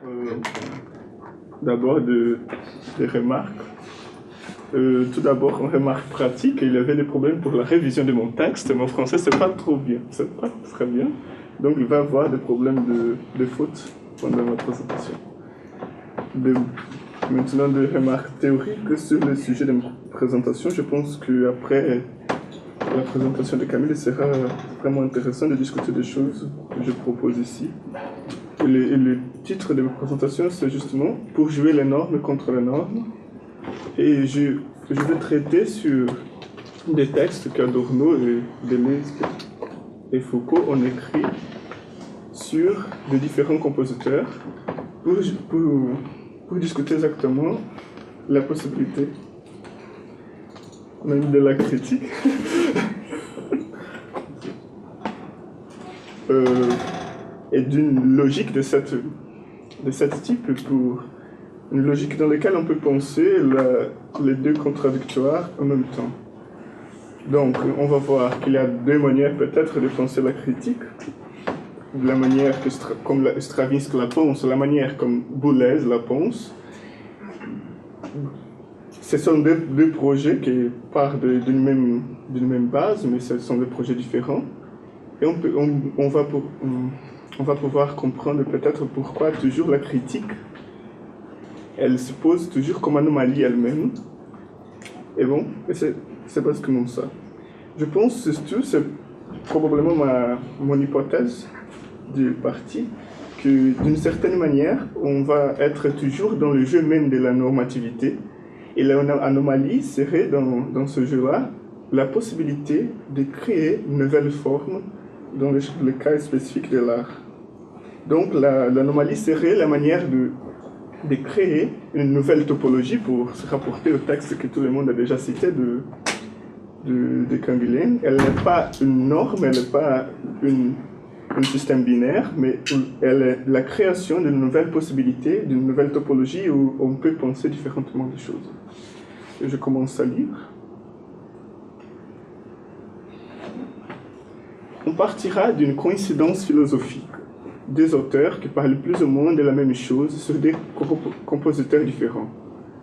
Euh, D'abord, des remarques. Tout d'abord, une remarque pratique, il y avait des problèmes pour la révision de mon texte. Mon français, c'est pas trop bien, c'est pas très bien. Donc, il va y avoir des problèmes de fautes pendant ma présentation. Maintenant, des remarques théoriques sur le sujet de ma présentation. Je pense qu'après la présentation de Camille, il sera vraiment intéressant de discuter des choses que je propose ici. Et le titre de ma présentation, c'est justement « Pour jouer les normes contre les normes ». Et je vais traiter sur des textes qu'Adorno et Deleuze et Foucault ont écrits sur des différents compositeurs pour discuter exactement la possibilité, même de la critique, et d'une logique de cette type, pour une logique dans laquelle on peut penser les deux contradictoires en même temps. Donc, on va voir qu'il y a deux manières peut-être de penser la critique. La manière comme Stravinsky la pense, la manière comme Boulez la pense. Ce sont deux projets qui partent d'une même base, mais ce sont des projets différents. Et on va pouvoir comprendre peut-être pourquoi toujours la critique, elle se pose toujours comme anomalie elle-même. Et bon, c'est basiclement ça. Je pense surtout, c'est probablement mon hypothèse du parti, que d'une certaine manière, on va être toujours dans le jeu même de la normativité. Et l'anomalie serait dans ce jeu-là la possibilité de créer une nouvelle forme dans le cas spécifique de l'art. Donc l'anomalie serait la manière de créer une nouvelle topologie pour se rapporter au texte que tout le monde a déjà cité de Canguilhem. Elle n'est pas une norme, elle n'est pas un système binaire, mais elle est la création d'une nouvelle possibilité, d'une nouvelle topologie où on peut penser différemment des choses. Et je commence à lire. On partira d'une coïncidence philosophique. Deux auteurs qui parlent plus ou moins de la même chose sur des compositeurs différents.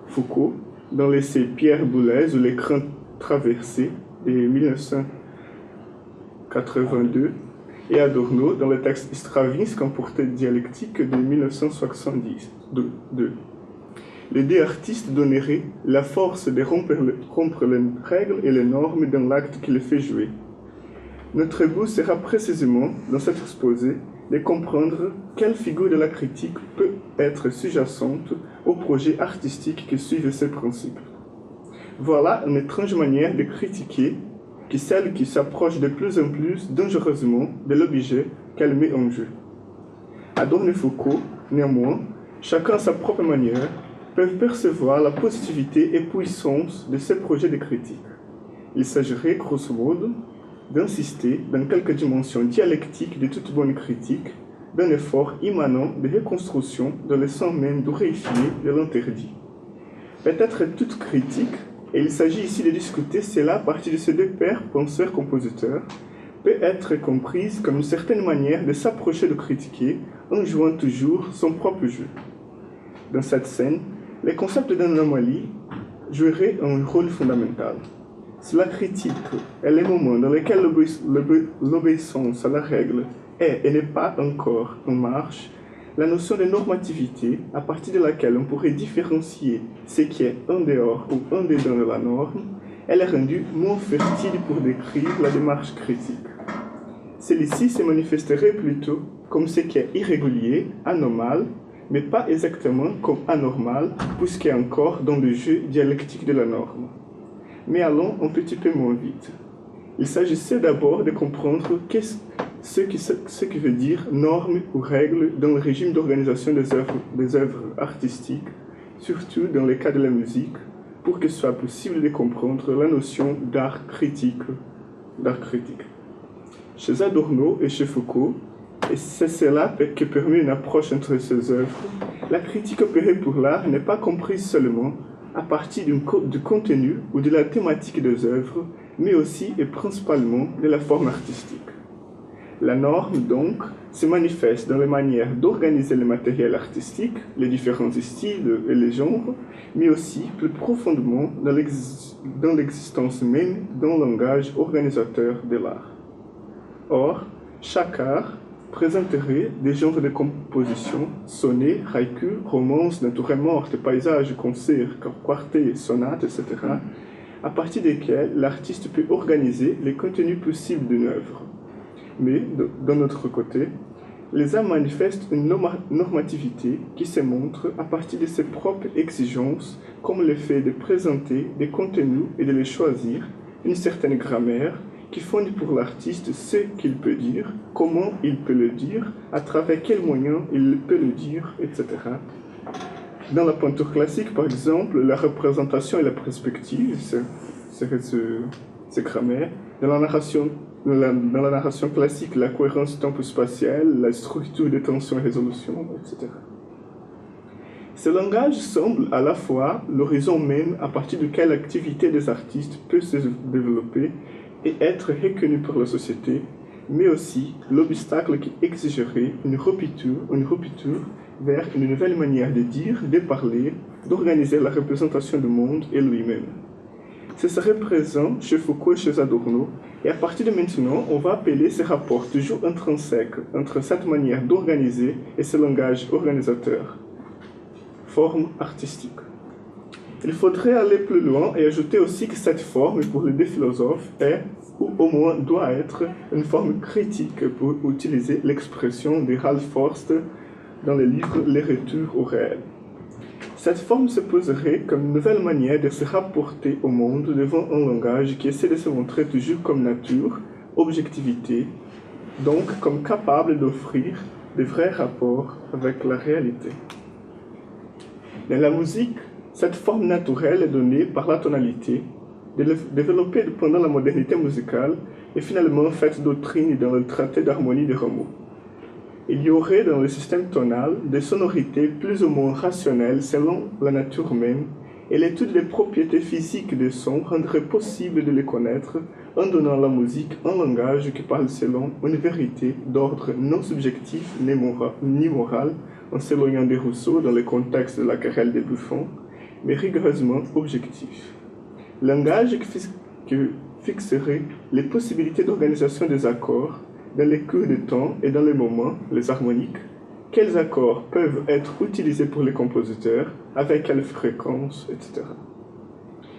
Foucault, dans l'essai Pierre Boulez ou l'écran traversé de 1982, et Adorno, dans le texte Stravinsky en portée dialectique de 1972. Les deux artistes donneraient la force de rompre les règles et les normes dans l'acte qui les fait jouer. Notre but sera précisément, dans cet exposé, de comprendre quelle figure de la critique peut être sous-jacente au projet artistique qui suit ces principes. Voilà une étrange manière de critiquer que celle qui s'approche de plus en plus dangereusement de l'objet qu'elle met en jeu. Adorno et Foucault, néanmoins, chacun à sa propre manière, peuvent percevoir la positivité et puissance de ces projets de critique. Il s'agirait, grosso modo, d'insister dans quelques dimensions dialectiques de toute bonne critique, d'un effort immanent de reconstruction dans le sens même du réifié de l'interdit. Peut-être toute critique, et il s'agit ici de discuter cela à partir de ces deux pères penseurs-compositeurs, peut être comprise comme une certaine manière de s'approcher de critiquer en jouant toujours son propre jeu. Dans cette scène, les concepts d'anomalie joueraient un rôle fondamental. Si la critique est le moment dans lequel l'obéissance à la règle est et n'est pas encore en marche, la notion de normativité, à partir de laquelle on pourrait différencier ce qui est en dehors ou en dedans de la norme, elle est rendue moins fertile pour décrire la démarche critique. Celle-ci se manifesterait plutôt comme ce qui est irrégulier, anormal, mais pas exactement comme anormal, puisqu'il est encore dans le jeu dialectique de la norme. Mais allons un petit peu moins vite. Il s'agissait d'abord de comprendre ce qui veut dire norme ou règle dans le régime d'organisation des œuvres artistiques, surtout dans le cas de la musique, pour que ce soit possible de comprendre la notion d'art critique. Chez Adorno et chez Foucault, et c'est cela qui permet une approche entre ces œuvres, la critique opérée pour l'art n'est pas comprise seulement à partir du contenu ou de la thématique des œuvres, mais aussi et principalement de la forme artistique. La norme, donc, se manifeste dans les manières d'organiser le matériel artistique, les différents styles et les genres, mais aussi, plus profondément, dans l'existence même d'un langage organisateur de l'art. Or, chaque art présenterait des genres de composition, sonnets, haïkus, romances, natures mortes, paysages, concerts, quartets, sonates, etc., à partir desquels l'artiste peut organiser les contenus possibles d'une œuvre. Mais, d'un autre côté, les arts manifestent une normativité qui se montre à partir de ses propres exigences, comme le fait de présenter des contenus et de les choisir, une certaine grammaire qui fonde pour l'artiste ce qu'il peut dire, comment il peut le dire, à travers quels moyens il peut le dire, etc. Dans la peinture classique, par exemple, la représentation et la perspective serait ce grammaire. Dans la narration classique, la cohérence tempo-spatiale, la structure de tension et résolution, etc. Ce langage semble à la fois l'horizon même à partir duquel l'activité des artistes peut se développer et être reconnue par la société, mais aussi l'obstacle qui exigerait une rupture vers une nouvelle manière de dire, de parler, d'organiser la représentation du monde et lui-même. Ce serait présent chez Foucault et chez Adorno, et à partir de maintenant, on va appeler ces rapports toujours intrinsèques entre cette manière d'organiser et ce langage organisateur. Forme artistique. Il faudrait aller plus loin et ajouter aussi que cette forme, pour les deux philosophes, est, ou au moins doit être, une forme critique pour utiliser l'expression de Ralph Forst dans le livre Les Retours au réel. Cette forme se poserait comme une nouvelle manière de se rapporter au monde devant un langage qui essaie de se montrer toujours comme nature, objectivité, donc comme capable d'offrir de vrais rapports avec la réalité. Dans la musique, cette forme naturelle est donnée par la tonalité, développée pendant la modernité musicale et finalement faite doctrine dans le traité d'harmonie de Rameau. Il y aurait dans le système tonal des sonorités plus ou moins rationnelles selon la nature même, et l'étude des propriétés physiques des sons rendrait possible de les connaître en donnant à la musique un langage qui parle selon une vérité d'ordre non subjectif ni moral, en s'éloignant de Rousseau dans le contexte de la querelle des Buffons, mais rigoureusement objectif. Langage qui fixerait les possibilités d'organisation des accords dans les cours de temps et dans les moments, les harmoniques, quels accords peuvent être utilisés pour les compositeurs, avec quelle fréquence, etc.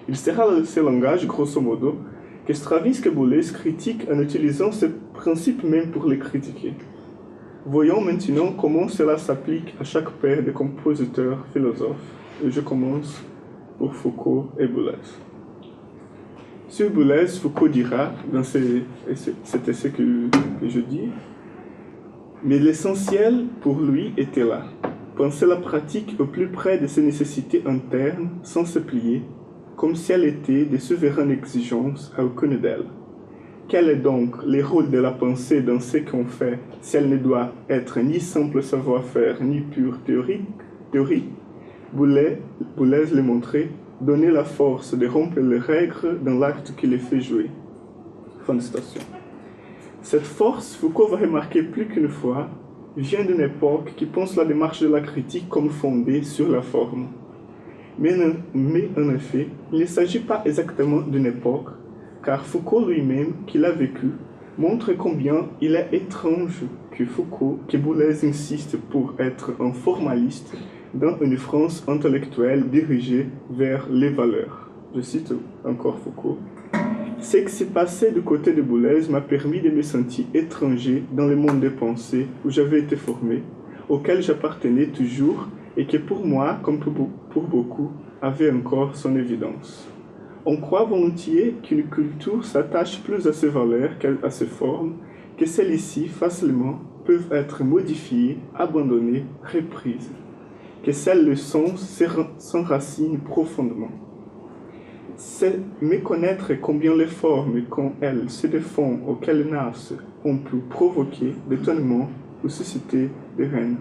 Il sera ce langage, grosso modo, que Stravinsky et Boulez critiquent en utilisant ce principe même pour les critiquer. Voyons maintenant comment cela s'applique à chaque paire de compositeurs philosophes. Et je commence pour Foucault et Boulez. Sur Boulez, Foucault dira, dans cet essai que je dis, mais l'essentiel pour lui était là, penser la pratique au plus près de ses nécessités internes sans se plier, comme si elle était des souveraines exigences à aucune d'elles. Quel est donc le rôle de la pensée dans ce qu'on fait si elle ne doit être ni simple savoir-faire ni pure théorie? Boulez le montrait, donner la force de rompre les règles dans l'acte qui les fait jouer. Fin de citation. Cette force, Foucault va remarquer plus qu'une fois, vient d'une époque qui pense la démarche de la critique comme fondée sur la forme. Mais en effet, il ne s'agit pas exactement d'une époque, car Foucault lui-même, qui l'a vécu, montre combien il est étrange que Boulez insiste pour être un formaliste dans une France intellectuelle dirigée vers les valeurs. Je cite encore Foucault. Ce qui s'est passé du côté de Boulez m'a permis de me sentir étranger dans le monde des pensées où j'avais été formé, auquel j'appartenais toujours et qui pour moi, comme pour beaucoup, avait encore son évidence. On croit volontiers qu'une culture s'attache plus à ses valeurs qu'à ses formes, que celles-ci facilement peuvent être modifiées, abandonnées, reprises, que celles le sens s'enracinent profondément. C'est méconnaître combien les formes, quand elles se défendent ou qu'elles naissent, ont pu provoquer d'étonnement ou susciter des haines.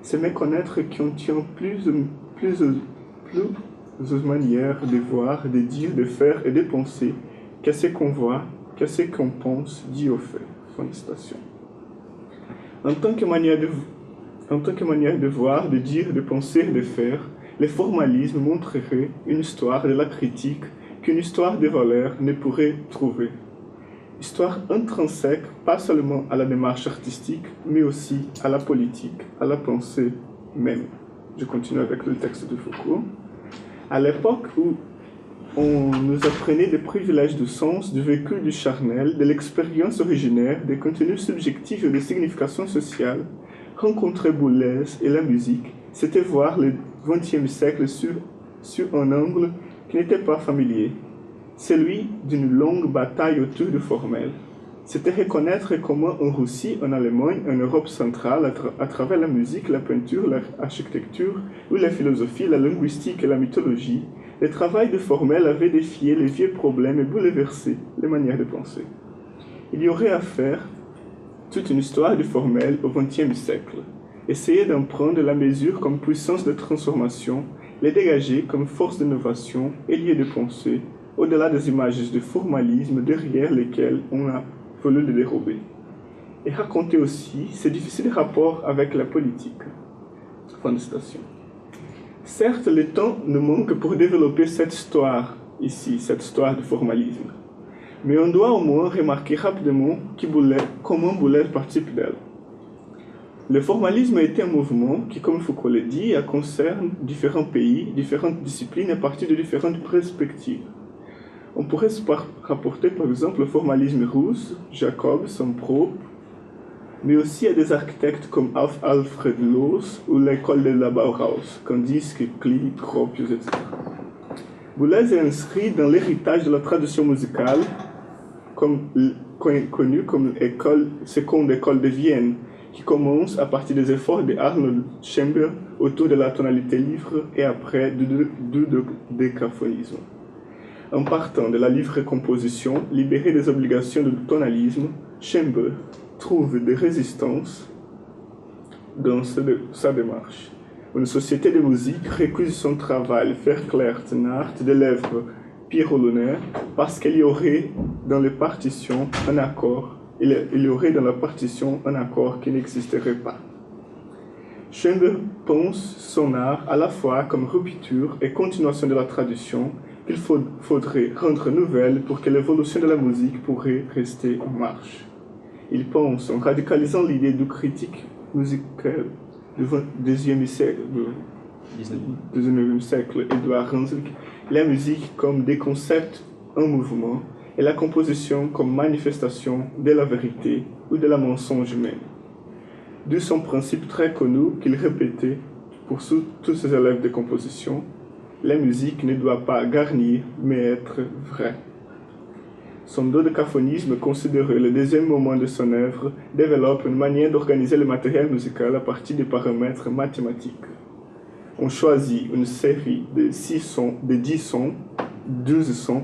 C'est méconnaître qu'on tient plusieurs manières de voir, de dire, de faire et de penser qu'à ce qu'on voit, qu'à ce qu'on pense, dit au fait. Fin de citation. En tant que manière de voir, de dire, de penser, de faire, le formalisme montrerait une histoire de la critique qu'une histoire des valeurs ne pourrait trouver. Histoire intrinsèque, pas seulement à la démarche artistique, mais aussi à la politique, à la pensée même. Je continue avec le texte de Foucault. À l'époque où on nous apprenait des privilèges du sens, du vécu, du charnel, de l'expérience originaire, des contenus subjectifs et des significations sociales, rencontrer Boulez et la musique, c'était voir le XXe siècle sur un angle qui n'était pas familier, celui d'une longue bataille autour du formel. C'était reconnaître comment en Russie, en Allemagne, en Europe centrale, à travers la musique, la peinture, l'architecture, ou la philosophie, la linguistique et la mythologie, le travail de formel avait défié les vieux problèmes et bouleversé les manières de penser. Il y aurait à faire toute une histoire du formel au XXe siècle, essayer d'en prendre la mesure comme puissance de transformation, les dégager comme force d'innovation et lieu de pensée, au-delà des images de formalisme derrière lesquelles on a voulu le dérober. Et raconter aussi ses difficiles rapports avec la politique. Fin de citation. Certes, le temps nous manque pour développer cette histoire ici, cette histoire du formalisme. Mais on doit au moins remarquer rapidement comment Boulez participe d'elle. Le formalisme a été un mouvement qui, comme Foucault l'a dit, concerne différents pays, différentes disciplines à partir de différentes perspectives. On pourrait se rapporter par exemple le formalisme russe, Jacob, son propre, mais aussi à des architectes comme Alfred Loos ou l'école de la Bauhaus, Kandinsky, Klee, Gropius, etc. Boulez est inscrit dans l'héritage de la tradition musicale, connue comme seconde école de Vienne, qui commence à partir des efforts de Arnold Schoenberg autour de la tonalité livre et après du décaphonisme. En partant de la livre composition, libérée des obligations du tonalisme, Schoenberg trouve des résistances dans sa démarche. Une société de musique récuse son travail Verklärt Art de l'œuvre Pierrot Lunaire parce qu'il y aurait dans les partitions un accord, qui n'existerait pas. Schoenberg pense son art à la fois comme rupture et continuation de la tradition qu'il faudrait rendre nouvelle pour que l'évolution de la musique pourrait rester en marche. Il pense, en radicalisant l'idée du critique musical du XIXe siècle, Edouard Hanslick, la musique comme des concepts en mouvement et la composition comme manifestation de la vérité ou de la mensonge même. D'où son principe très connu qu'il répétait pour tous ses élèves de composition: la musique ne doit pas garnir, mais être vraie. Son dodécaphonisme, considéré le deuxième moment de son œuvre, développe une manière d'organiser le matériel musical à partir des paramètres mathématiques. On choisit une série de 12 sons,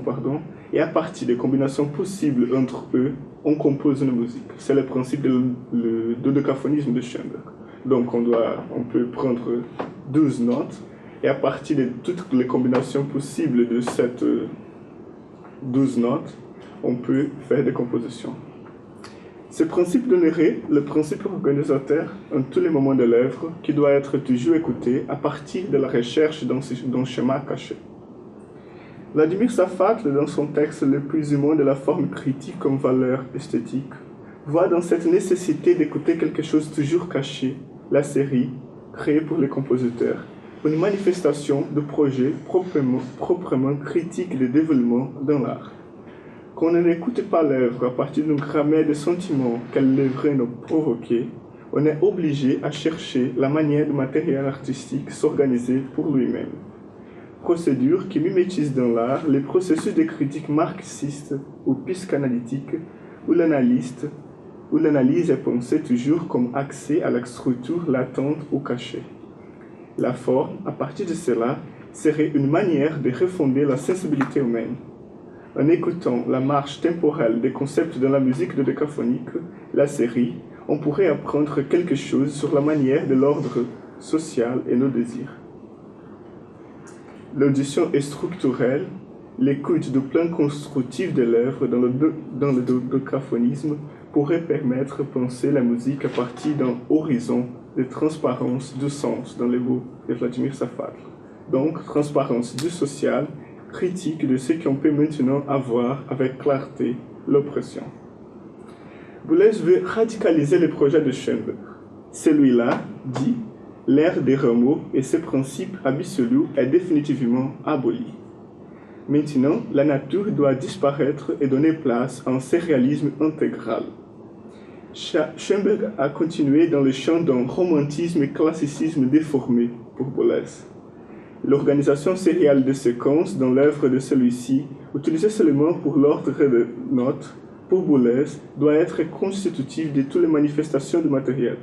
et à partir des combinaisons possibles entre eux, on compose une musique. C'est le principe du dodécaphonisme de Schoenberg. Donc on peut prendre 12 notes, et à partir de toutes les combinaisons possibles de ces 12 notes, on peut faire des compositions. Ce principe donnerait le principe organisateur en tous les moments de l'œuvre qui doit être toujours écouté à partir de la recherche d'un schéma caché. Vladimir Safatl, dans son texte L'épuisement de la forme critique comme valeur esthétique, voit dans cette nécessité d'écouter quelque chose toujours caché, la série, créée pour les compositeurs, une manifestation de projet proprement critique de développement dans l'art. Quand on n'écoute pas l'œuvre à partir d'une grammaire de sentiments qu'elle devrait nous provoquer, on est obligé à chercher la manière du matériel artistique s'organiser pour lui-même. Procédure qui mimétise dans l'art les processus de critique marxiste ou psychanalytique où l'analyse est pensée toujours comme accès à la structure latente ou cachée. La forme, à partir de cela, serait une manière de refonder la sensibilité humaine. En écoutant la marche temporelle des concepts dans la musique dodécaphonique, la série, on pourrait apprendre quelque chose sur la manière de l'ordre social et nos désirs. L'audition est structurelle, l'écoute du plan constructif de l'œuvre dans le dodécaphonisme pourrait permettre de penser la musique à partir d'un horizon de transparence du sens, dans les mots de Vladimir Safadl. Donc, transparence du social, critique de ce qu'on peut maintenant avoir avec clarté l'oppression. Boulez veut radicaliser les projets de Schoenberg. Celui-là dit l'ère des rameaux et ses principes absolus est définitivement aboli. Maintenant, la nature doit disparaître et donner place à un sérialisme intégral. Schoenberg a continué dans le champ d'un romantisme et classicisme déformé pour Boulez. L'organisation sériale de séquences dans l'œuvre de celui-ci, utilisée seulement pour l'ordre de notes, pour Boulez, doit être constitutive de toutes les manifestations du matériel.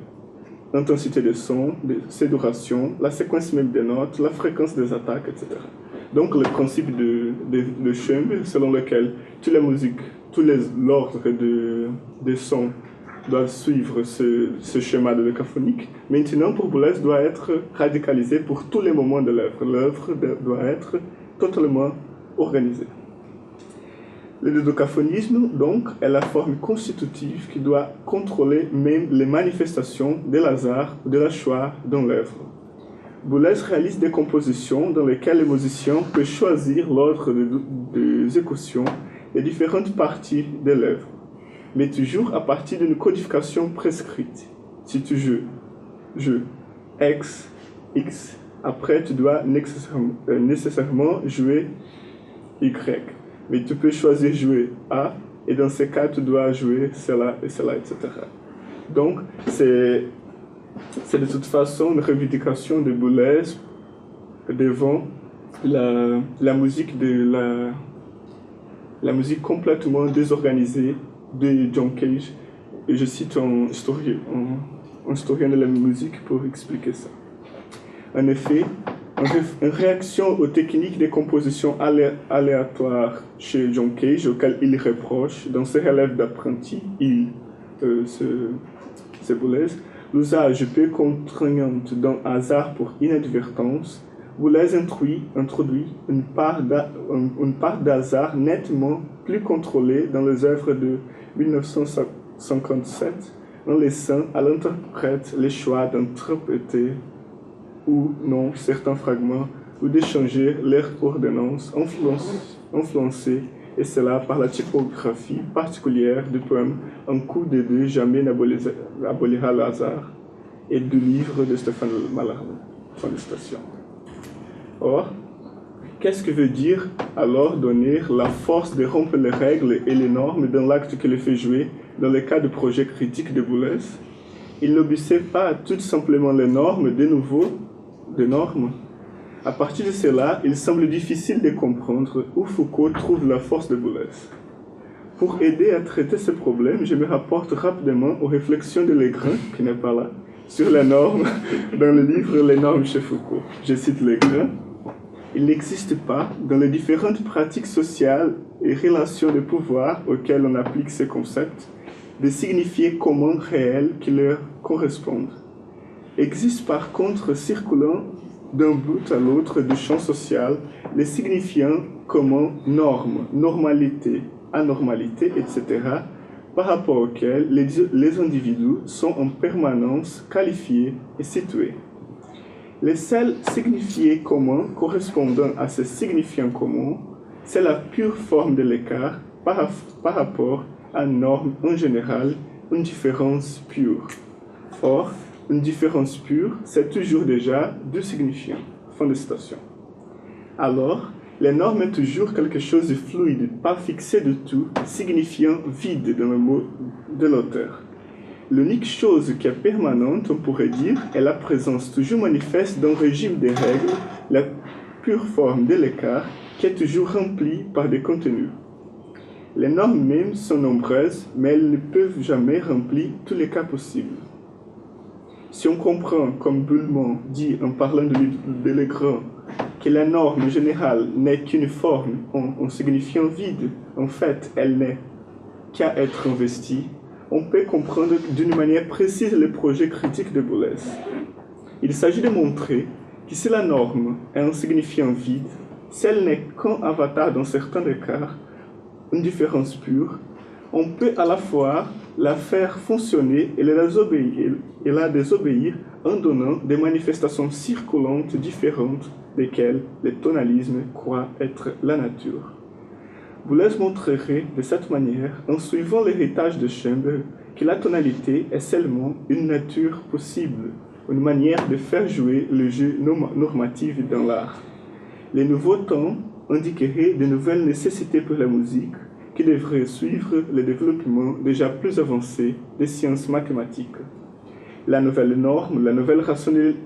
L'intensité des sons, ses durations, la séquence même des notes, la fréquence des attaques, etc. Donc le principe de Schoenberg, selon lequel toutes les musiques, l'ordre des sons doivent suivre ce schéma de décaphonique, maintenant pour Boulez doit être radicalisé pour tous les moments de l'œuvre. L'œuvre doit être totalement organisée. Le dodécaphonisme, donc, est la forme constitutive qui doit contrôler même les manifestations de hasard ou de la choix dans l'œuvre. Boulez réalise des compositions dans lesquelles le musicien peut choisir l'ordre des équations des différentes parties de l'œuvre, mais toujours à partir d'une codification prescrite. Si tu joues X, après tu dois nécessairement jouer Y. Mais tu peux choisir jouer A, et dans ce cas, tu dois jouer cela, etc. Donc, c'est de toute façon une revendication de Boulez devant la musique la musique complètement désorganisée de John Cage. Et je cite un historien de la musique pour expliquer ça. En effet, en réaction aux techniques de composition aléatoires chez John Cage, auxquelles il reproche, dans ses relèves d'apprenti, c'est Boulez, l'usage peu contraignant d'un hasard pour inadvertance, Boulez introduit une part d'hasard nettement plus contrôlée dans les œuvres de 1957, en laissant à l'interprète le choix d'interpréter ou non certains fragments ou d'échanger leur ordonnance influencée, et cela par la typographie particulière du poème Un coup de deux jamais n'abolira le hasard et du livre de Stéphane Mallarmé. Fin de citation. Or, qu'est-ce que veut dire alors donner la force de rompre les règles et les normes dans l'acte qui le fait jouer dans le cas du projet critique de Boulez? Il n'obéissait pas tout simplement les normes de normes. À partir de cela, il semble difficile de comprendre où Foucault trouve la force de Boulez. Pour aider à traiter ce problème, je me rapporte rapidement aux réflexions de Legrand, qui n'est pas là, sur les normes dans le livre Les normes chez Foucault. Je cite Legrand. Il n'existe pas, dans les différentes pratiques sociales et relations de pouvoir auxquelles on applique ces concepts, de signifiés communs réels qui leur correspondent. Existe par contre, circulant d'un bout à l'autre du champ social, les signifiants communs normes, normalité, anormalité, etc., par rapport auxquels les individus sont en permanence qualifiés et situés. Les seuls signifiés communs correspondant à ces signifiants communs, c'est la pure forme de l'écart par rapport à une norme en général, une différence pure. Or, une différence pure, c'est toujours déjà deux signifiants. Fin de citation. Alors, les normes est toujours quelque chose de fluide, pas fixé du tout, signifiant vide dans le mot de l'auteur. L'unique chose qui est permanente, on pourrait dire, est la présence toujours manifeste d'un régime des règles, la pure forme de l'écart, qui est toujours remplie par des contenus. Les normes mêmes sont nombreuses, mais elles ne peuvent jamais remplir tous les cas possibles. Si on comprend, comme Bullmann dit en parlant de Legrand, que la norme générale n'est qu'une forme en signifiant vide, en fait, elle n'est qu'à être investie, on peut comprendre d'une manière précise le projet critique de Boulez. Il s'agit de montrer que si la norme est un signifiant vide, si elle n'est qu'un avatar dans certains écarts, une différence pure, on peut à la fois la faire fonctionner et la désobéir en donnant des manifestations circulantes différentes desquelles le tonalisme croit être la nature. Boulez montrerait de cette manière, en suivant l'héritage de Schoenberg, que la tonalité est seulement une nature possible, une manière de faire jouer le jeu normatif dans l'art. Les nouveaux temps indiqueraient de nouvelles nécessités pour la musique qui devraient suivre le développement déjà plus avancé des sciences mathématiques. La nouvelle norme, la nouvelle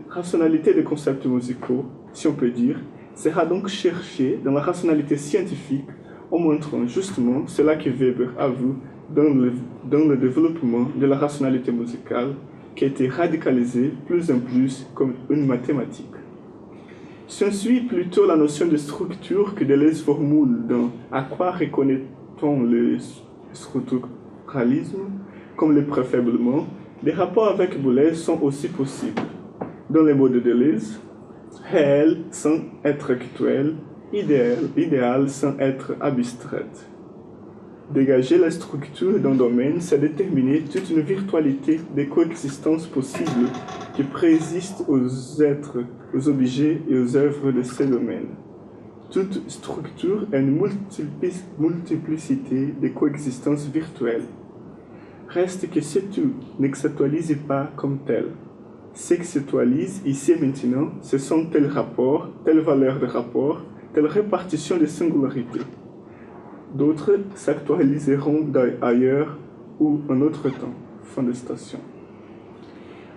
rationalité des concepts musicaux, si on peut dire, sera donc cherchée dans la rationalité scientifique en montrant justement cela que Weber avoue dans le développement de la rationalité musicale qui a été radicalisée plus en plus comme une mathématique. S'ensuit plutôt la notion de structure que de les formules dans à quoi reconnaît-on le structuralisme comme le préfablement. Les rapports avec Boulez sont aussi possibles. Dans les mots de Deleuze, réel sans être actuel, idéal sans être abstraite. Dégager la structure d'un domaine, c'est déterminer toute une virtualité de coexistence possible qui préexiste aux êtres, aux objets et aux œuvres de ces domaines. Toute structure est une multiplicité de coexistences virtuelles. Reste que ce tout n'exactualise pas comme tel. Ce qui s'actualise ici et maintenant, ce sont tels rapports, telle valeur de rapport, telle répartition de singularités. D'autres s'actualiseront ailleurs ou en autre temps. Fin de citation.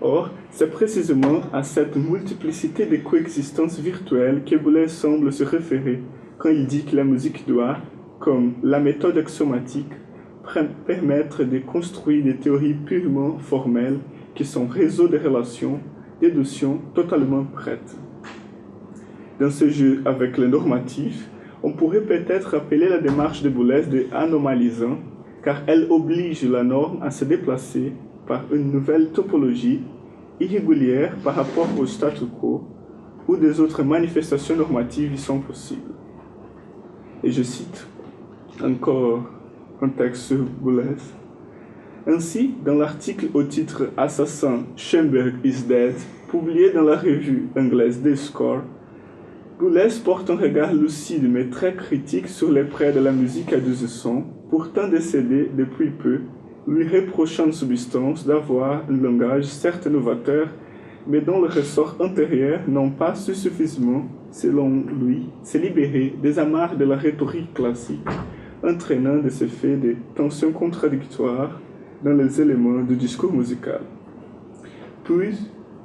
Or, c'est précisément à cette multiplicité de coexistences virtuelles que Boulez semble se référer quand il dit que la musique doit, comme la méthode axiomatique, permettre de construire des théories purement formelles qui sont réseaux de relations, des notions totalement prêtes. Dans ce jeu avec le normatif, on pourrait peut-être appeler la démarche de Boulez de anomalisant, car elle oblige la norme à se déplacer par une nouvelle topologie irrégulière par rapport au statu quo, où des autres manifestations normatives y sont possibles. Et je cite encore un texte sur Boulez. Ainsi, dans l'article au titre Assassin, Schoenberg is Dead, publié dans la revue anglaise Discord, Boulez porte un regard lucide mais très critique sur les prêts de la musique à 12 sons, pourtant décédé depuis peu, lui reprochant de substance d'avoir un langage certes novateur, mais dont le ressort antérieur n'ont pas su suffisamment, selon lui, se libérer des amarres de la rhétorique classique, entraînant de ce fait des tensions contradictoires dans les éléments du discours musical. Puis,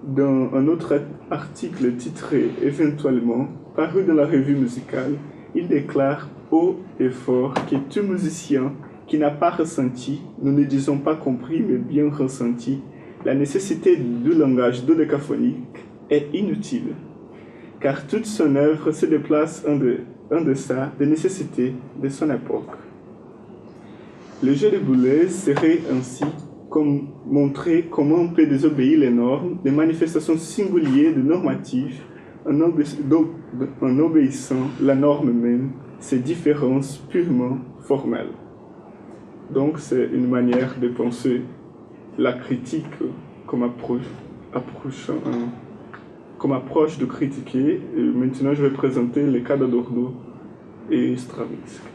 dans un autre article titré « Éventuellement », paru dans la revue musicale, il déclare haut et fort que tout musicien qui n'a pas ressenti, nous ne disons pas compris, mais bien ressenti, la nécessité du langage dodécaphonique est inutile, car toute son œuvre se déplace en deçà des nécessités de son époque. Le jeu de Boulez serait ainsi comme montrer comment on peut désobéir les normes, les manifestations singulières de normatifs, en obéissant la norme même, ces différences purement formelles. Donc c'est une manière de penser la critique comme approche de critiquer. Et maintenant je vais présenter les cas d'Adorno et Stravinsky.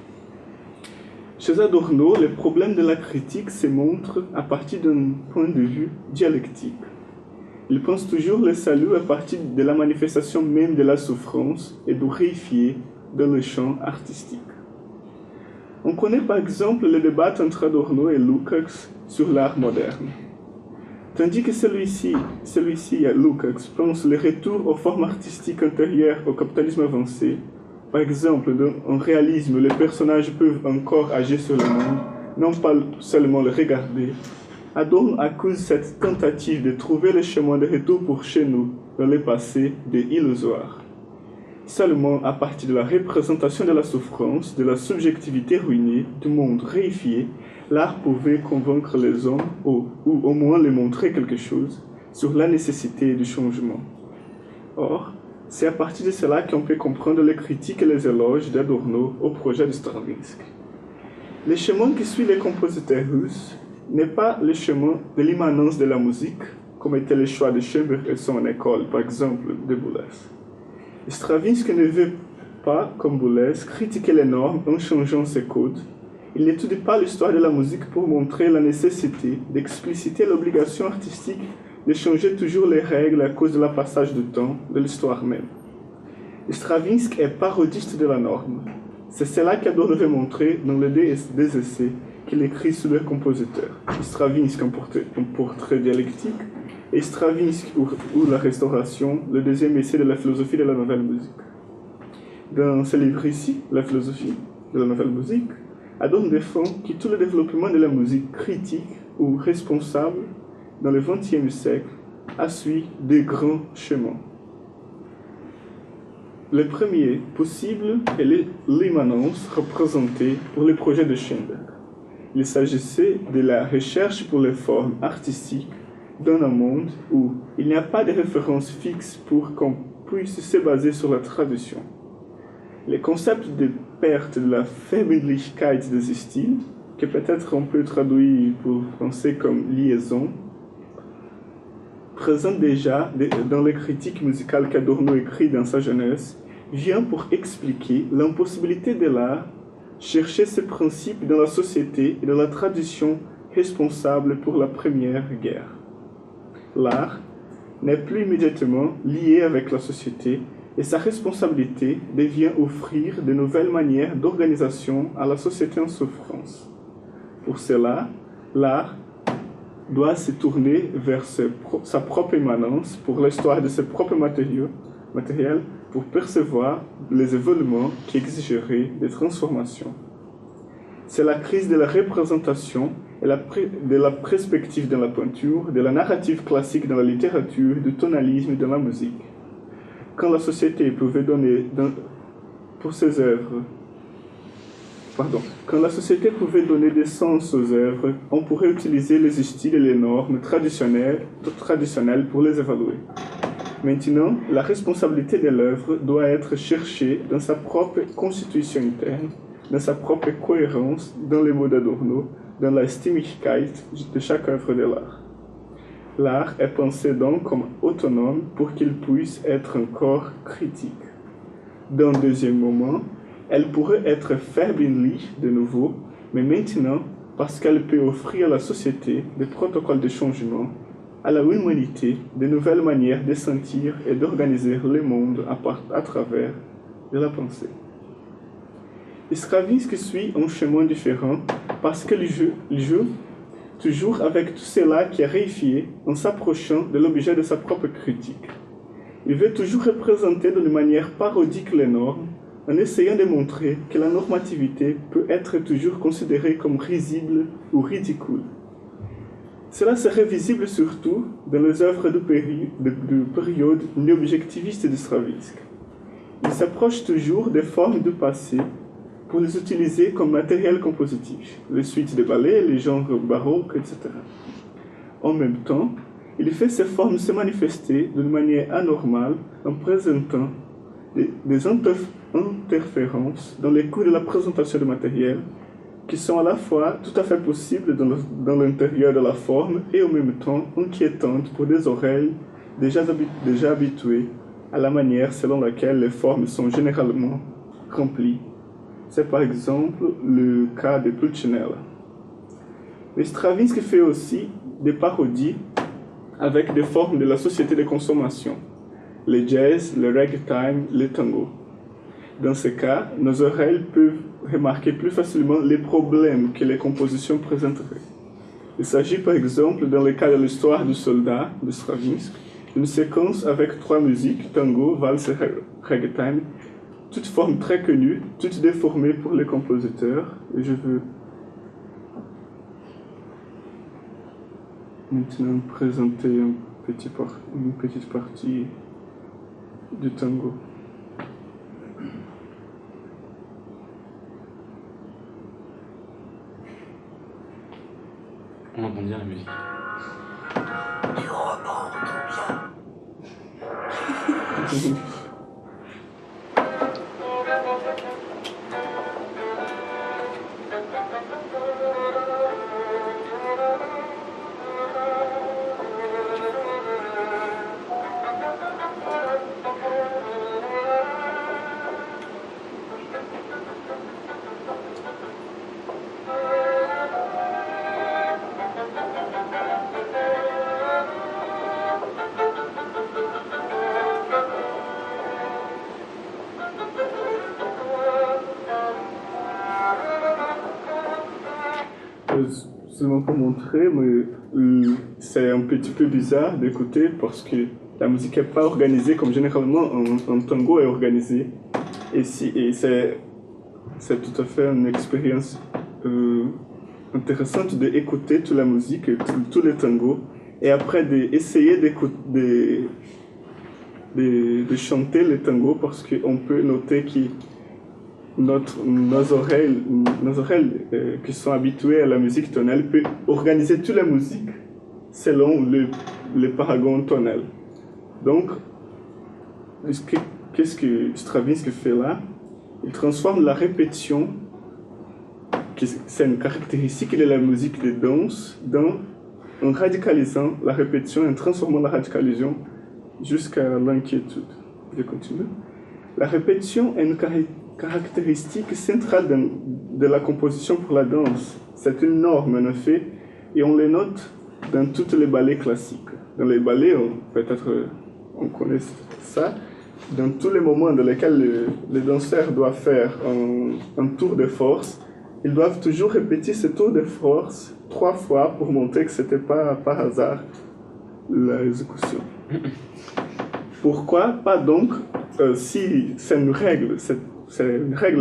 Chez Adorno, les problèmes de la critique se montrent à partir d'un point de vue dialectique. Il pense toujours le salut à partir de la manifestation même de la souffrance et du réifier dans le champ artistique. On connaît par exemple le débat entre Adorno et Lukács sur l'art moderne. Tandis que celui-ci, Lukács, pense le retour aux formes artistiques antérieures au capitalisme avancé. Par exemple, dans un réalisme, les personnages peuvent encore agir sur le monde, non pas seulement le regarder. Adorno accuse cette tentative de trouver le chemin de retour pour chez nous, dans le passé, de illusoire. Seulement à partir de la représentation de la souffrance, de la subjectivité ruinée, du monde réifié, l'art pouvait convaincre les hommes, ou au moins leur montrer quelque chose, sur la nécessité du changement. Or, c'est à partir de cela qu'on peut comprendre les critiques et les éloges d'Adorno au projet de Stravinsky. Le chemin qui suit les compositeurs russes n'est pas le chemin de l'immanence de la musique, comme était le choix de Schoenberg et son école, par exemple, de Boulez. Stravinsky ne veut pas, comme Boulez, critiquer les normes en changeant ses codes. Il n'étudie pas l'histoire de la musique pour montrer la nécessité d'expliciter l'obligation artistique de changer toujours les règles à cause de la passage du temps, de l'histoire même. Stravinsky est parodiste de la norme. C'est cela qu'Adorno veut montrer dans les des essais qu'il écrit sur le compositeur. Stravinsky, un portrait dialectique, et Stravinsky ou la Restauration, le deuxième essai de la philosophie de la nouvelle musique. Dans ce livre ici, La philosophie de la nouvelle musique, Adorno défend que tout le développement de la musique critique ou responsable dans le XXe siècle a suivi de grands chemins. Le premier possible est l'immanence représentée pour le projet de Schoenberg. Il s'agissait de la recherche pour les formes artistiques dans un monde où il n'y a pas de référence fixe pour qu'on puisse se baser sur la tradition. Le concept de perte de la Verbindlichkeit des styles, que peut-être on peut traduire pour penser comme liaison, présent déjà dans les critiques musicales qu'Adorno écrit dans sa jeunesse, vient pour expliquer l'impossibilité de l'art chercher ses principes dans la société et dans la tradition responsable pour la Première Guerre. L'art n'est plus immédiatement lié avec la société et sa responsabilité devient offrir de nouvelles manières d'organisation à la société en souffrance. Pour cela, l'art doit se tourner vers sa propre immanence pour l'histoire de ses propres matériels pour percevoir les événements qui exigeraient des transformations. C'est la crise de la représentation et de la perspective dans la peinture, de la narrative classique dans la littérature, du tonalisme dans la musique. Quand la société pouvait donner quand la société pouvait donner des sens aux œuvres, on pourrait utiliser les styles et les normes traditionnelles pour les évaluer. Maintenant, la responsabilité de l'œuvre doit être cherchée dans sa propre constitution interne, dans sa propre cohérence, dans les mots d'Adorno, dans la Stimmigkeit de chaque œuvre de l'art. L'art est pensé donc comme autonome pour qu'il puisse être encore critique. Dans un deuxième moment, elle pourrait être verbindlich de nouveau, mais maintenant, parce qu'elle peut offrir à la société des protocoles de changement, à la humanité de nouvelles manières de sentir et d'organiser le monde à travers de la pensée. Stravinsky suit un chemin différent parce qu'il joue toujours avec tout cela qui est réifié en s'approchant de l'objet de sa propre critique. Il veut toujours représenter d'une manière parodique les normes, en essayant de montrer que la normativité peut être toujours considérée comme risible ou ridicule. Cela serait visible surtout dans les œuvres de période néo-objectiviste de Stravinsky. Il s'approche toujours des formes du passé pour les utiliser comme matériel compositif, les suites de ballets, les genres baroques, etc. En même temps, il fait ces formes se manifester d'une manière anormale en présentant des interférences dans les cours de la présentation du matériel qui sont à la fois tout à fait possibles dans l'intérieur de la forme et en même temps inquiétantes pour des oreilles déjà habituées à la manière selon laquelle les formes sont généralement remplies. C'est par exemple le cas de Pulcinella. Mais Stravinsky fait aussi des parodies avec des formes de la société de consommation, le jazz, le ragtime, le tango. Dans ce cas, nos oreilles peuvent remarquer plus facilement les problèmes que les compositions présenteraient. Il s'agit par exemple, dans le cas de l'histoire du soldat de Stravinsky, d'une séquence avec 3 musiques, tango, valse et ragtime, toutes formes très connues, toutes déformées pour les compositeurs. Et je veux maintenant présenter une petite partie du tango. On entend bien la musique. Du roman tout bien. seulement pour montrer, mais c'est un petit peu bizarre d'écouter parce que la musique n'est pas organisée comme généralement un tango est organisé. Et c'est tout à fait une expérience intéressante d'écouter toute la musique, tous les tangos, et après d'essayer de chanter les tangos parce qu'on peut noter que nos oreilles qui sont habituées à la musique tonale peuvent organiser toute la musique selon le paragon tonal. Donc, qu'est-ce que Stravinsky fait là? Il transforme la répétition, c'est une caractéristique de la musique de danse, en radicalisant la répétition, en transformant la radicalisation jusqu'à l'inquiétude. Je continue. La répétition est une caractéristique centrale de la composition pour la danse. C'est une norme, en effet, et on les note dans tous les ballets classiques. Dans les ballets, peut-être on connaît ça, dans tous les moments dans lesquels les danseurs doivent faire un tour de force, ils doivent toujours répéter ce tour de force 3 fois pour montrer que ce n'était pas par hasard l'exécution. Pourquoi pas donc, si c'est une règle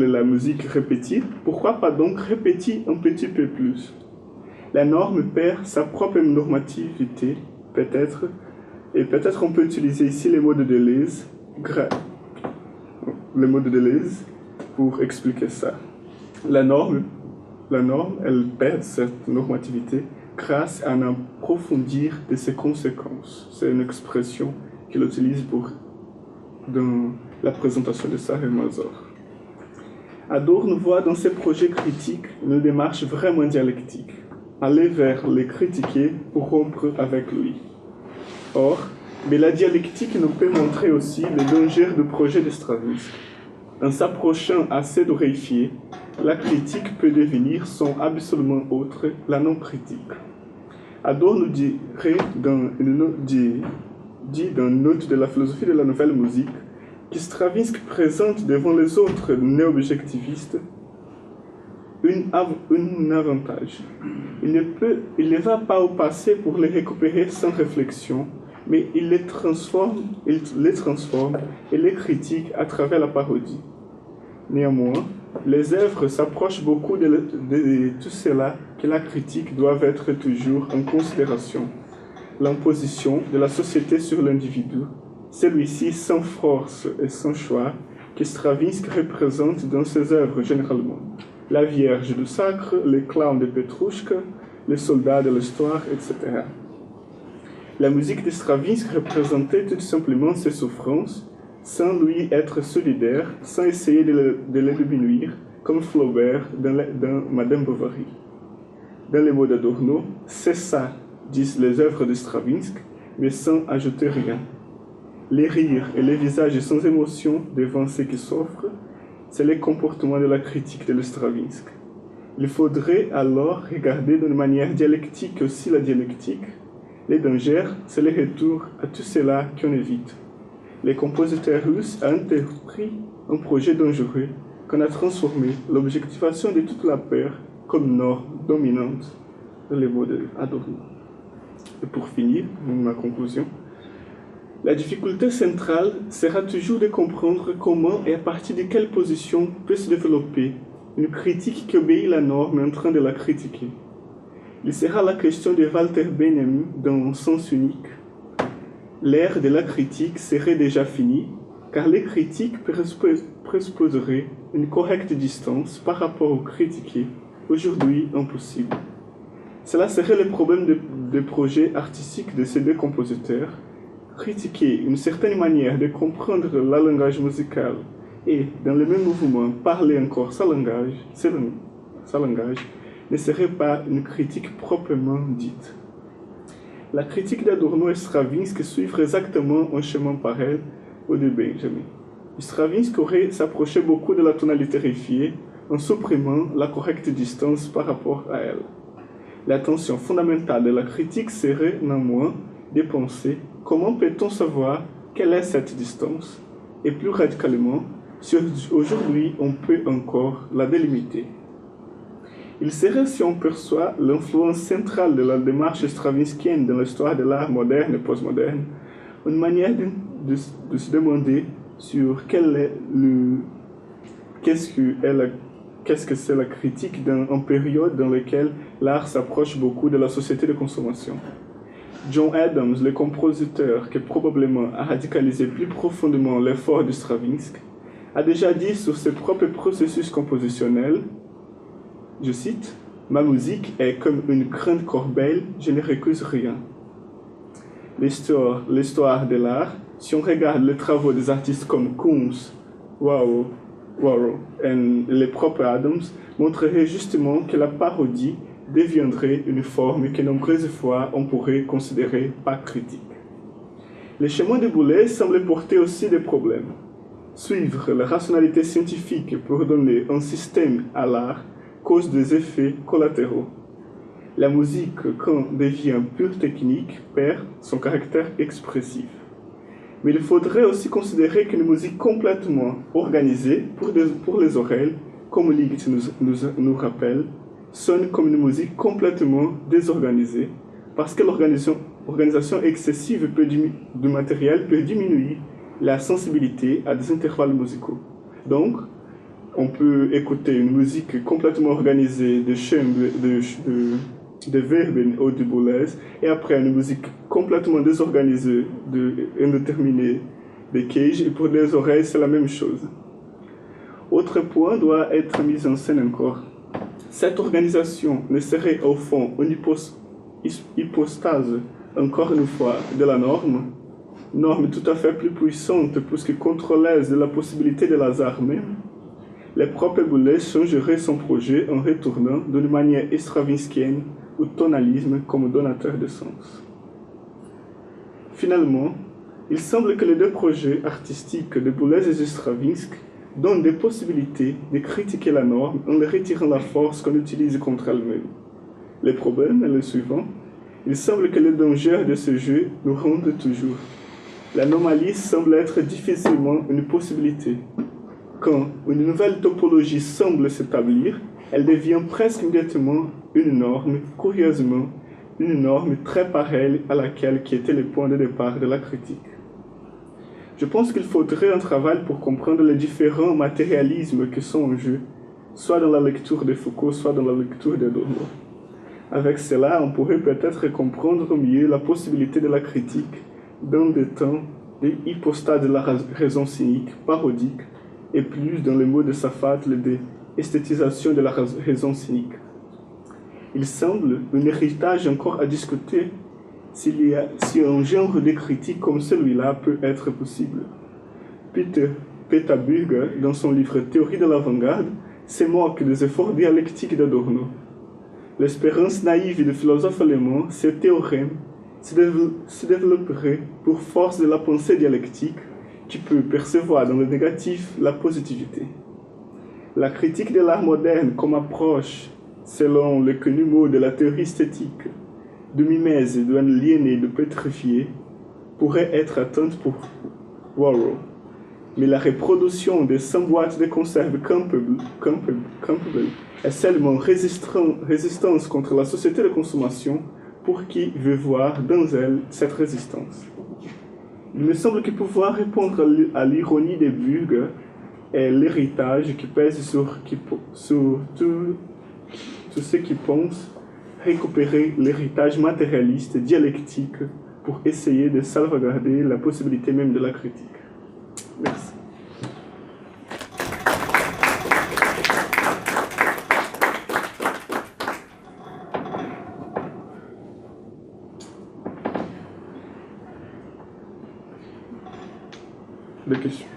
de la musique répétée, pourquoi pas donc répéter un petit peu plus? La norme perd sa propre normativité, peut-être, et peut-être on peut utiliser ici les mots de Deleuze, pour expliquer ça. La norme, elle perd cette normativité grâce à un approfondir de ses conséquences. C'est une expression qu'il utilise dans la présentation de Sarah Mazor. Adorno voit dans ses projets critiques une démarche vraiment dialectique, aller vers les critiquer pour rompre avec lui. Or, mais la dialectique nous peut montrer aussi les dangers du projet de Stravinsky. En s'approchant assez d'oreillifier, la critique peut devenir son absolument autre, la non-critique. Adorno dirait dans une note de la philosophie de la nouvelle musique que Stravinsky présente devant les autres néo-objectivistes un avantage. Il ne va pas au passé pour les récupérer sans réflexion, mais il les transforme et les critique à travers la parodie. Néanmoins, les œuvres s'approchent beaucoup de tout cela que la critique doit être toujours en considération. L'imposition de la société sur l'individu, celui-ci sans force et sans choix, que Stravinsky représente dans ses œuvres généralement. La Vierge du Sacre, les clowns de Petrouchka, les soldats de l'histoire, etc. La musique de Stravinsky représentait tout simplement ses souffrances, sans lui être solidaire, sans essayer de les diminuer, comme Flaubert dans Madame Bovary. Dans les mots d'Adorno, c'est ça, disent les œuvres de Stravinsky, mais sans ajouter rien. Les rires et les visages sans émotion devant ce qui s'offre, c'est le comportement de la critique de Stravinsky. Il faudrait alors regarder d'une manière dialectique aussi la dialectique. Les dangers, c'est le retour à tout cela qu'on évite. Les compositeurs russes ont entrepris un projet dangereux qu'on a transformé l'objectivation de toute la peur comme norme dominante dans les mots d'Adorno. Et pour finir, ma conclusion, la difficulté centrale sera toujours de comprendre comment et à partir de quelle position peut se développer une critique qui obéit à la norme en train de la critiquer. Il sera la question de Walter Benjamin dans Sens unique. L'ère de la critique serait déjà finie, car les critiques présupposeraient une correcte distance par rapport aux critiqués, aujourd'hui impossible. Cela serait le problème des projets artistiques de ces deux compositeurs, critiquer une certaine manière de comprendre le langage musical et, dans le même mouvement, parler encore sa langage, ne serait pas une critique proprement dite. La critique d'Adorno et Stravinsky suivent exactement un chemin pareil au de Benjamin. Stravinsky aurait s'approché beaucoup de la tonalité terrifiée en supprimant la correcte distance par rapport à elle. L'attention fondamentale de la critique serait néanmoins de penser comment peut-on savoir quelle est cette distance et plus radicalement, si aujourd'hui on peut encore la délimiter. Il serait, si on perçoit l'influence centrale de la démarche stravinskienne dans l'histoire de l'art moderne et postmoderne, une manière de se demander sur qu'est-ce que c'est la critique en période dans laquelle l'art s'approche beaucoup de la société de consommation. John Adams, le compositeur qui probablement a radicalisé plus profondément l'effort de Stravinsky, a déjà dit sur ses propres processus compositionnels, je cite, « Ma musique est comme une grande corbeille, je ne récuse rien. » L'histoire de l'art, si on regarde les travaux des artistes comme Kunz, Warhol et les propres Adams, montrerait justement que la parodie deviendrait une forme que nombreuses fois on pourrait considérer pas critique. Le chemin de Boulez semble porter aussi des problèmes. Suivre la rationalité scientifique pour donner un système à l'art cause des effets collatéraux. La musique, quand devient pure technique, perd son caractère expressif. Mais il faudrait aussi considérer qu'une musique complètement organisée pour les oreilles, comme Ligeti nous rappelle, sonne comme une musique complètement désorganisée, parce que l'organisation excessive du matériel peut diminuer la sensibilité à des intervalles musicaux. Donc, on peut écouter une musique complètement organisée de chambres, de Verben ou de Boulez, et après une musique complètement désorganisée, indéterminée de Cage, et pour les oreilles, c'est la même chose. Autre point doit être mis en scène encore. Cette organisation ne serait au fond une hypostase, encore une fois, de la norme tout à fait plus puissante puisque contrôleuse de la possibilité de hasard même. Le propre Boulez changerait son projet en retournant d'une manière stravinskienne au tonalisme comme donateur de sens. Finalement, il semble que les deux projets artistiques de Boulez et de Stravinsky donnent des possibilités de critiquer la norme en leur retirant la force qu'on utilise contre elle-même. Le problème est le suivant. Il semble que les dangers de ce jeu nous rendent toujours. L'anomalie semble être difficilement une possibilité. Quand une nouvelle topologie semble s'établir, elle devient presque immédiatement une norme, curieusement, une norme très pareille à laquelle qui était le point de départ de la critique. Je pense qu'il faudrait un travail pour comprendre les différents matérialismes qui sont en jeu, soit dans la lecture de Foucault, soit dans la lecture d'Adorno. Avec cela, on pourrait peut-être comprendre mieux la possibilité de la critique dans des temps de hypostase de la raison cynique, parodique, et plus dans les mots de Safatle de esthétisation de la raison cynique. Il semble un héritage encore à discuter si un genre de critique comme celui-là peut être possible. Peter Burger, dans son livre Théorie de l'avant-garde, se moque des efforts dialectiques d'Adorno. L'espérance naïve du philosophe allemand, ces théorèmes se développerait pour force de la pensée dialectique qui peut percevoir dans le négatif la positivité. La critique de l'art moderne comme approche, selon le connu mot de la théorie esthétique, de mimèse et d'aliéné de pétrifié, pourrait être atteinte pour Warhol. Mais la reproduction des 100 boîtes de conserve Campbell est seulement résistance contre la société de consommation pour qui veut voir dans elle cette résistance. Il me semble que pouvoir répondre à l'ironie des Burger est l'héritage qui pèse sur tous ceux qui pensent récupérer l'héritage matérialiste dialectique pour essayer de salvaguarder la possibilité même de la critique. Merci. Des questions?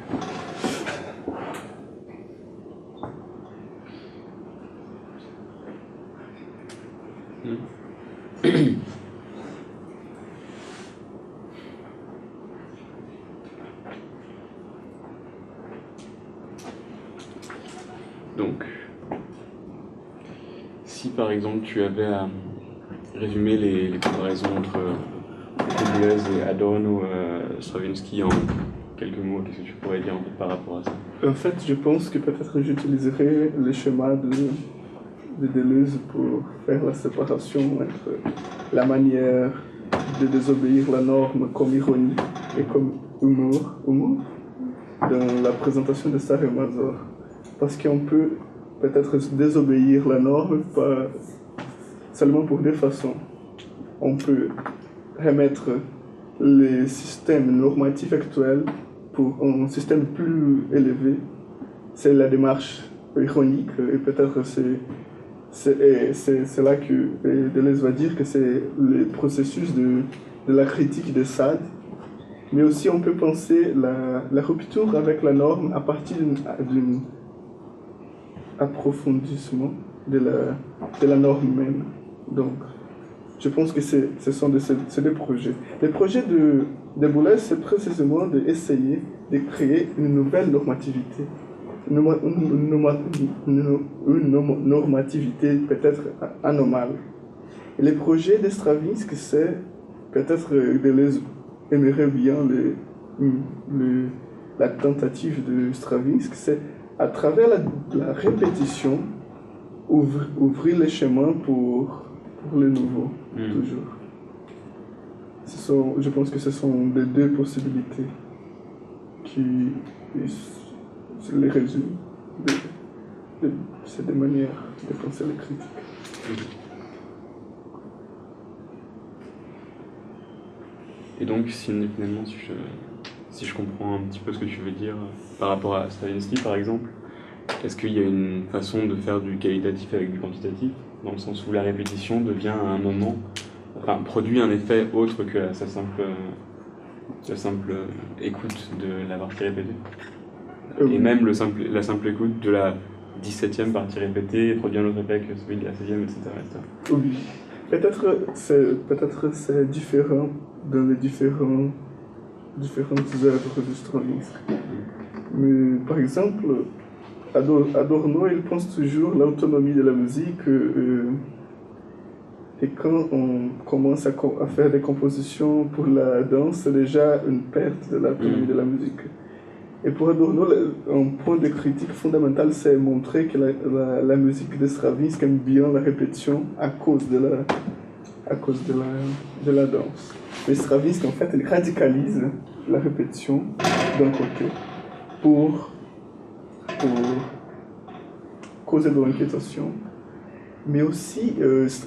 Donc, si par exemple tu avais à résumer les comparaisons entre Boulez et Adorno ou Stravinsky en quelques mots, qu'est-ce que tu pourrais dire en fait, par rapport à ça? En fait, je pense que peut-être j'utiliserai le schéma de Deleuze pour faire la séparation entre la manière de désobéir la norme comme ironie et comme humour dans la présentation de Sarré-Mazor. Parce qu'on peut peut-être désobéir la norme pas seulement pour deux façons. On peut remettre les systèmes normatifs actuels pour un système plus élevé. C'est la démarche ironique et peut-être c'est là que Deleuze va dire que c'est le processus de la critique de Sade. Mais aussi on peut penser la rupture avec la norme à partir d'un approfondissement de la norme même. Donc, je pense que ce sont ces deux projets. Les projets de Boulez, c'est précisément d'essayer de créer une nouvelle normativité. Une normativité peut-être anomale. Et les projets de Stravinsky, c'est peut-être Deleuze aimerait bien la tentative de Stravinsky, c'est à travers la répétition ouvrir les chemins pour le nouveau, toujours. Je pense que ce sont les deux possibilités qui les résument. C'est des manières de penser les critiques. Et donc, finalement, si je comprends un petit peu ce que tu veux dire par rapport à Stravinsky, par exemple, est-ce qu'il y a une façon de faire du qualitatif avec du quantitatif, dans le sens où la répétition devient à un moment, produit un effet autre que sa simple écoute de la partie répétée? Et même la simple écoute de la 17e partie répétée produit un autre effet que celui de la 16e, etc. Oui. Peut-être c'est différent dans les différentes œuvres de Stravinsky. Mais par exemple, Adorno, il pense toujours l'autonomie de la musique et quand on commence à faire des compositions pour la danse, c'est déjà une perte de l'autonomie de la musique. Et pour Adorno, un point de critique fondamental, c'est montrer que la musique de Stravinsky aime bien la répétition à cause de la danse. Mais Stravinsky, en fait, il radicalise la répétition d'un côté pour causer de l'inquiétation. Mais aussi,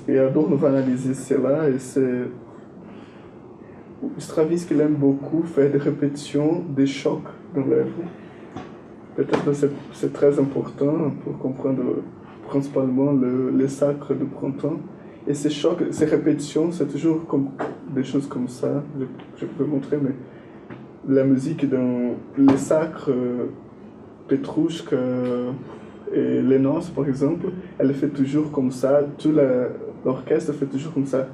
et Adorno va analyser cela, et c'est Stravinsky aime beaucoup faire des répétitions, des chocs dans l'œuvre. Peut-être que c'est très important pour comprendre principalement les sacres de printemps. Et ces chocs, ces répétitions, c'est toujours comme des choses comme ça. Je peux montrer, mais la musique dans les sacres, Petrouchka et les noces, par exemple, elle fait toujours comme ça. Tout l'orchestre fait toujours comme ça.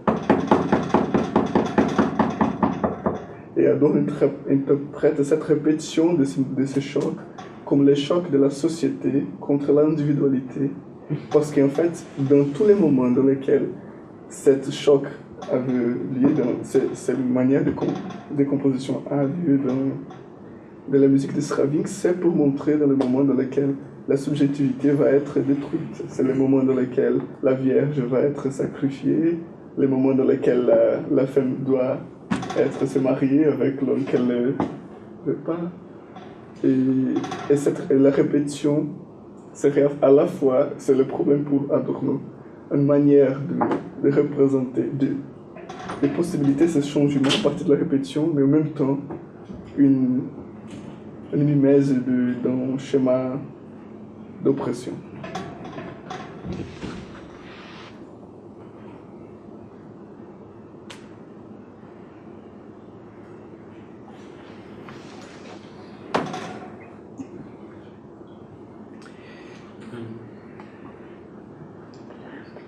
Et Adorno interprète cette répétition de ces chocs comme les chocs de la société contre l'individualité. Parce qu'en fait, dans tous les moments dans lesquels cet choc avait lieu, cette manière de composition a lieu dans la musique de Stravinsky, c'est pour montrer dans les moments dans lesquels la subjectivité va être détruite. C'est les moments dans lesquels la Vierge va être sacrifiée, les moments dans lesquels la femme doit se marier avec l'homme qu'elle ne veut pas. Et la répétition, c'est à la fois, c'est le problème pour Adorno, une manière de représenter des possibilités, ce changement à partir de la répétition, mais en même temps une mimeuse d'un schéma d'oppression.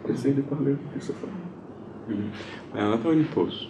Essaye de parler plus fort. On va faire une pause.